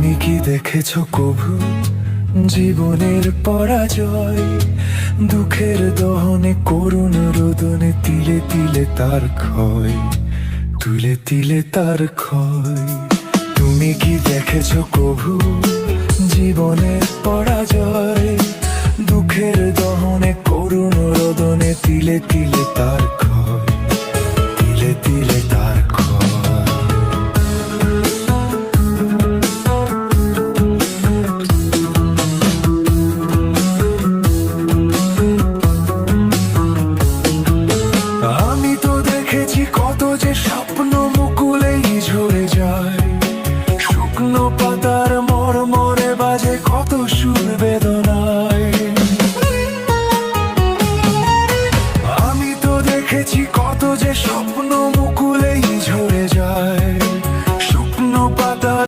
তুমি কি দেখেছো কভু জীবনের পরাজয়? দুঃখের দহনে করুণ রোদনে তিলে তিলে তার ক্ষয়, তুলে তিলে তার ক্ষয়। তুমি কি দেখেছো কভু জীবনের পরাজয়? দুঃখের দহনে করুণ রোদনে তিলে তিলে তার